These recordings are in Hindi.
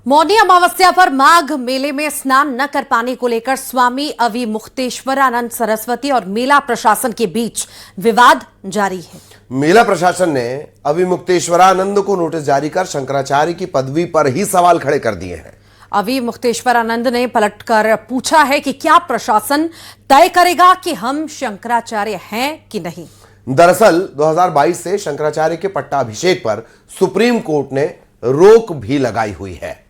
मौनी अमावस्या पर माघ मेले में स्नान न कर पाने को लेकर स्वामी अविमुक्तेश्वरानंद सरस्वती और मेला प्रशासन के बीच विवाद जारी है। मेला प्रशासन ने अविमुक्तेश्वरानंद को नोटिस जारी कर शंकराचार्य की पदवी पर ही सवाल खड़े कर दिए हैं। अविमुक्तेश्वरानंद ने पलटकर पूछा है कि क्या प्रशासन तय करेगा कि हम शंकराचार्य हैं कि नहीं। दरअसल 2022 से शंकराचार्य के पट्टाभिषेक पर सुप्रीम कोर्ट ने रोक भी लगाई हुई है।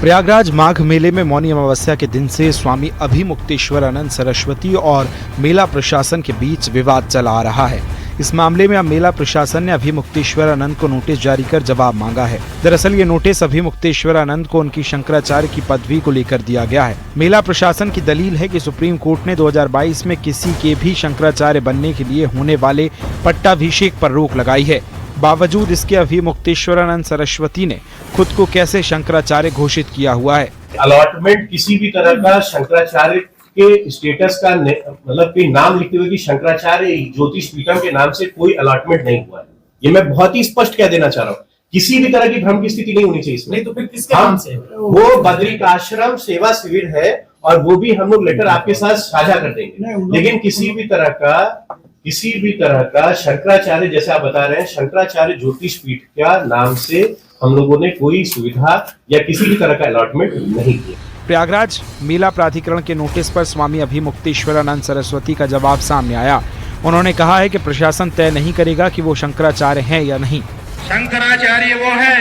प्रयागराज माघ मेले में मौनी अमावस्या के दिन से स्वामी अभिमुक्तेश्वरानंद सरस्वती और मेला प्रशासन के बीच विवाद चला आ रहा है। इस मामले में अब मेला प्रशासन ने अभिमुक्तेश्वरानंद को नोटिस जारी कर जवाब मांगा है। दरअसल ये नोटिस अभिमुक्तेश्वरानंद को उनकी शंकराचार्य की पदवी को लेकर दिया गया है। मेला प्रशासन की दलील है कि सुप्रीम कोर्ट ने 2022 में किसी के भी शंकराचार्य बनने के लिए होने वाले पट्टाभिषेक पर रोक लगाई है। बावजूद इसके अभिमुक्तेश्वरानंद सरस्वती ने खुद को कैसे शंकराचार्य घोषित किया हुआ है। अलॉटमेंट किसी भी तरह का शंकराचार्य के स्टेटस का मतलब कोई नाम लिखते हुए कि शंकराचार्य ज्योतिष पीठम के नाम से कोई अलॉटमेंट नहीं हुआ है। ये मैं बहुत ही स्पष्ट कह देना चाह रहा हूँ। किसी भी तरह की भ्रम की स्थिति नहीं होनी चाहिए इसमें। नहीं तो फिर किसके नाम से? वो बद्रिकाश्रम सेवा शिविर है और वो भी हम लोग लेटर आपके साथ साझा कर देंगे। लेकिन किसी भी तरह का शंकराचार्य, जैसे आप बता रहे हैं, शंकराचार्य ज्योतिष पीठ का नाम से हम लोगों ने कोई सुविधा या किसी भी तरह का अलॉटमेंट नहीं किया। प्रयागराज मेला प्राधिकरण के नोटिस पर स्वामी अभिमुक्तेश्वरानंद सरस्वती का जवाब सामने आया। उन्होंने कहा है कि प्रशासन तय नहीं करेगा कि वो शंकराचार्य हैं या नहीं। शंकराचार्य वो है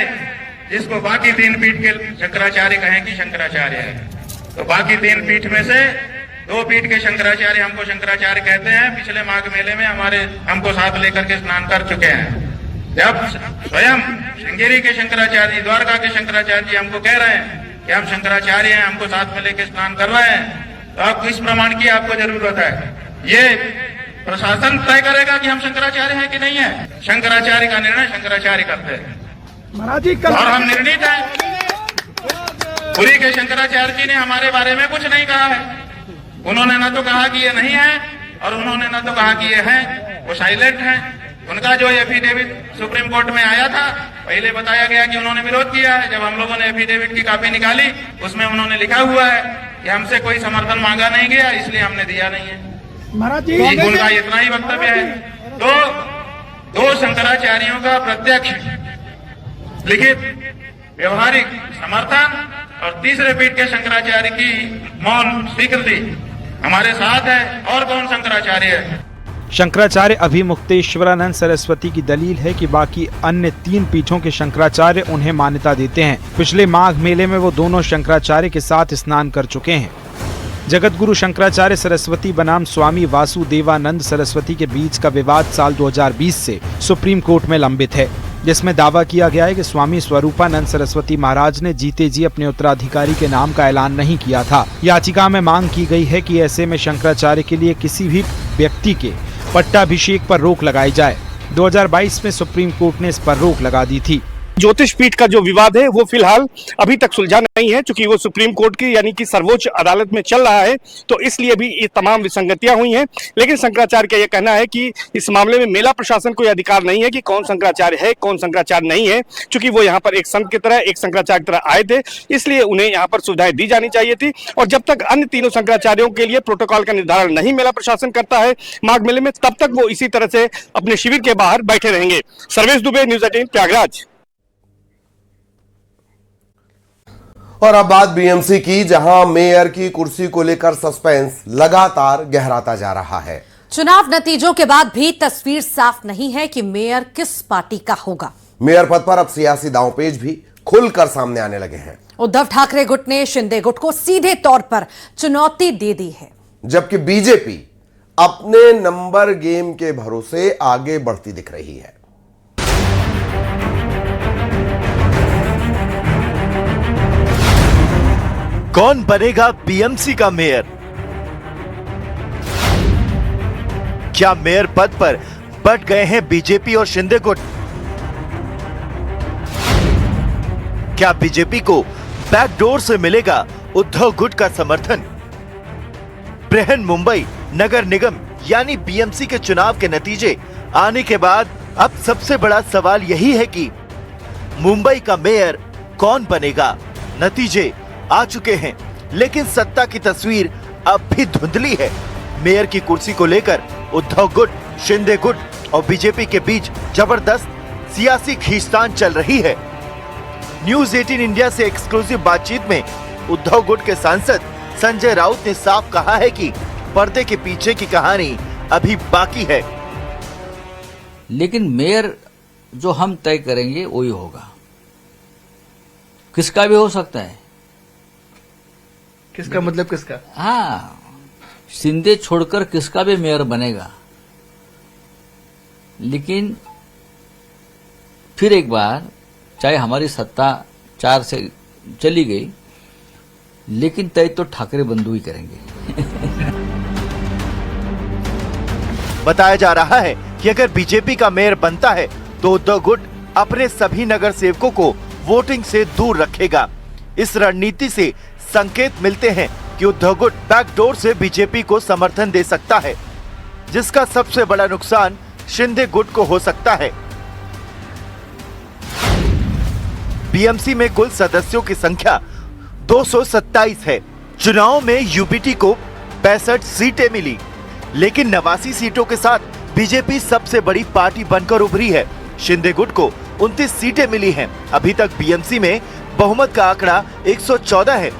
जिसको बाकी 3 पीठ के शंकराचार्य कहें कि शंकराचार्य है। तो बाकी 3 पीठ में से 2 पीठ के शंकराचार्य हमको शंकराचार्य कहते हैं। पिछले माघ मेले में हमको साथ लेकर के स्नान कर चुके हैं। जब स्वयं श्रृंगेरी के शंकराचार्य, द्वारका के शंकराचार्य जी हमको कह रहे हैं कि हम शंकराचार्य हैं, हमको साथ में लेकर स्नान कर रहे हैं, तो अब किस प्रमाण की आपको जरूरत है? ये प्रशासन तय करेगा कि हम शंकराचार्य हैं कि नहीं है। शंकराचार्य का निर्णय शंकराचार्य करते हैं और हम निर्णित हैं। पुरी के शंकराचार्य जी ने हमारे बारे में कुछ नहीं कहा है। उन्होंने न तो कहा कि ये नहीं है और उन्होंने न तो कहा कि ये है। वो साइलेंट है। उनका जो एफिडेविट सुप्रीम कोर्ट में आया था, पहले बताया गया कि उन्होंने विरोध किया है। जब हम लोगों ने एफिडेविट की कॉपी निकाली, उसमें उन्होंने लिखा हुआ है कि हमसे कोई समर्थन मांगा नहीं गया, इसलिए हमने दिया नहीं है। महाराज जी उनका इतना ही वक्तव्य है। तो 2 शंकराचार्यों का प्रत्यक्ष लिखित व्यवहारिक समर्थन और तीसरे पीठ के शंकराचार्य की मौन स्वीकृति हमारे साथ है। और कौन शंकराचार्य है? शंकराचार्य अभिमुक्तेश्वरानंद सरस्वती की दलील है कि बाकी अन्य 3 पीठों के शंकराचार्य उन्हें मान्यता देते हैं। पिछले माघ मेले में वो दोनों शंकराचार्य के साथ स्नान कर चुके हैं। जगत गुरु शंकराचार्य सरस्वती बनाम स्वामी वासुदेवानंद सरस्वती के बीच का विवाद साल 2020 से सुप्रीम कोर्ट में लंबित है, जिसमें दावा किया गया है कि स्वामी स्वरूपानंद सरस्वती महाराज ने जीते जी अपने उत्तराधिकारी के नाम का ऐलान नहीं किया था। याचिका में मांग की गई है कि ऐसे में शंकराचार्य के लिए किसी भी व्यक्ति के पट्टाभिषेक पर रोक लगाई जाए। 2022 में सुप्रीम कोर्ट ने इस पर रोक लगा दी थी। ज्योतिष पीठ का जो विवाद है वो फिलहाल अभी तक सुलझा नहीं है, क्योंकि वो सुप्रीम कोर्ट की यानी कि सर्वोच्च अदालत में चल रहा है, तो इसलिए भी ये तमाम विसंगतियां हुई हैं। लेकिन शंकराचार्य का ये कहना है कि इस मामले में मेला प्रशासन को यह अधिकार नहीं है कि कौन शंकराचार्य है कौन शंकराचार्य नहीं है, क्योंकि वो यहाँ पर एक संत की तरह, एक शंकराचार्य की तरह आए थे, इसलिए उन्हें यहाँ पर सुविधाएं दी जानी चाहिए थी। और जब तक अन्य 3 शंकराचार्यों के लिए प्रोटोकॉल का निर्धारण नहीं मेला प्रशासन करता है माघ मेले में, तब तक वो इसी तरह से अपने शिविर के बाहर बैठे रहेंगे। सर्वेश दुबे, न्यूज़ 18 प्रयागराज। और अब बात बीएमसी की, जहां मेयर की कुर्सी को लेकर सस्पेंस लगातार गहराता जा रहा है। चुनाव नतीजों के बाद भी तस्वीर साफ नहीं है कि मेयर किस पार्टी का होगा। मेयर पद पर अब सियासी दांवपेच भी खुलकर सामने आने लगे हैं। उद्धव ठाकरे गुट ने शिंदे गुट को सीधे तौर पर चुनौती दे दी है, जबकि बीजेपी अपने नंबर गेम के भरोसे आगे बढ़ती दिख रही है। कौन बनेगा बीएमसी का मेयर? क्या मेयर पद पर बट गए हैं बीजेपी और शिंदे गुट? क्या बीजेपी को बैकडोर से मिलेगा उद्धव गुट का समर्थन? बृहन मुंबई नगर निगम यानी बीएमसी के चुनाव के नतीजे आने के बाद अब सबसे बड़ा सवाल यही है कि मुंबई का मेयर कौन बनेगा। नतीजे आ चुके हैं, लेकिन सत्ता की तस्वीर अब भी धुंधली है। मेयर की कुर्सी को लेकर उद्धव गुट, शिंदे गुट और बीजेपी के बीच जबरदस्त सियासी खींचतान चल रही है। न्यूज 18 इंडिया से एक्सक्लूसिव बातचीत में उद्धव गुट के सांसद संजय राउत ने साफ कहा है कि पर्दे के पीछे की कहानी अभी बाकी है। लेकिन मेयर जो हम तय करेंगे वही होगा, किसका भी हो सकता है। किसका मतलब किसका? हाँ, शिंदे छोड़कर किसका भी मेयर बनेगा। लेकिन फिर एक बार चाहे हमारी सत्ता 4 से चली गई, लेकिन तय तो ठाकरे बंधु ही करेंगे। बताया जा रहा है कि अगर बीजेपी का मेयर बनता है तो उद्धव गुट अपने सभी नगर सेवकों को वोटिंग से दूर रखेगा। इस रणनीति से संकेत मिलते हैं कि उद्धव गुट बैकडोर से बीजेपी को समर्थन दे सकता है, जिसका सबसे बड़ा नुकसान शिंदे गुट को हो सकता है। बीएमसी में कुल सदस्यों की संख्या 227 है। चुनाव में यूबीटी को 65 सीटें मिली, लेकिन 89 सीटों के साथ बीजेपी सबसे बड़ी पार्टी बनकर उभरी है। शिंदे गुट को 29 सीटें मिली हैं। अभी तक बीएमसी में बहुमत का आंकड़ा 114 है,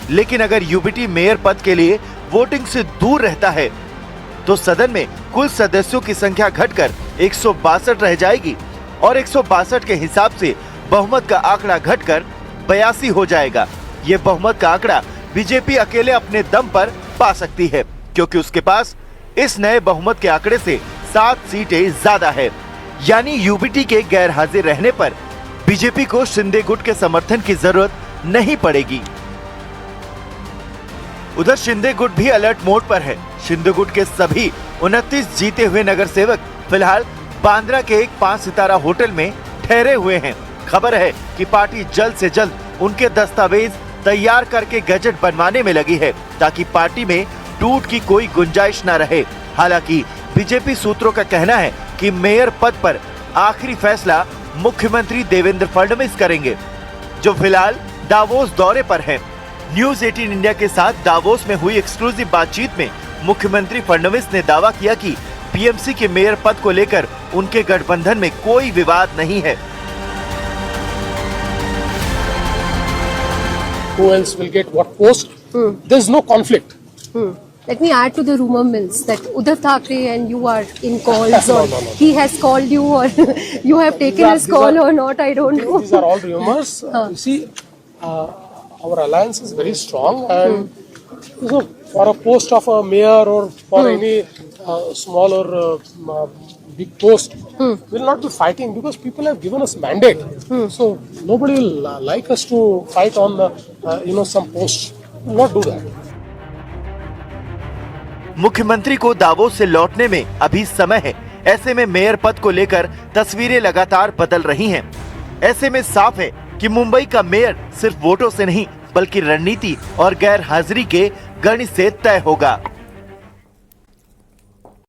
लेकिन अगर यूबीटी मेयर पद के लिए वोटिंग से दूर रहता है तो सदन में कुल सदस्यों की संख्या घटकर 162 रह जाएगी और 162 के हिसाब से बहुमत का आंकड़ा घटकर 82 हो जाएगा। ये बहुमत का आंकड़ा बीजेपी अकेले अपने दम पर पा सकती है, क्योंकि उसके पास इस नए बहुमत के आंकड़े से 7 सीटें ज्यादा है। यानी यूबीटी के गैर हाजिर रहने पर बीजेपी को शिंदे गुट के समर्थन की जरूरत नहीं पड़ेगी। उधर शिंदे गुट भी अलर्ट मोड पर है। शिंदे गुट के सभी 29 जीते हुए नगर सेवक फिलहाल बांद्रा के एक 5 सितारा होटल में ठहरे हुए हैं। खबर है कि पार्टी जल्द से जल्द उनके दस्तावेज तैयार करके गजट बनवाने में लगी है, ताकि पार्टी में टूट की कोई गुंजाइश न रहे। हालांकि बीजेपी सूत्रों का कहना है कि मेयर पद पर आखिरी फैसला मुख्यमंत्री देवेंद्र फडणवीस करेंगे, जो फिलहाल दावोस दौरे पर हैं। न्यूज 18 इंडिया के साथ दावोस में हुई एक्सक्लूसिव बातचीत में मुख्यमंत्री फडणवीस ने दावा किया कि बीएमसी के मेयर पद को लेकर उनके गठबंधन में कोई विवाद नहीं है। Who else will get what post? There's no conflict. Let me add to the rumor mills that Uddhav Thackeray and you are in calls, or No. he has called you, or you have taken his call or not, I don't know. These are all rumors. You see, our alliance is very strong, and you know, for a post of a mayor or for any small or big post, we'll not be fighting because people have given us mandate. So nobody will like us to fight on some posts. We'll not do that. मुख्यमंत्री को दावोस से लौटने में अभी समय है। ऐसे में मेयर पद को लेकर तस्वीरें लगातार बदल रही हैं। ऐसे में साफ है कि मुंबई का मेयर सिर्फ वोटों से नहीं बल्कि रणनीति और गैर हाजिरी के गणित से तय होगा।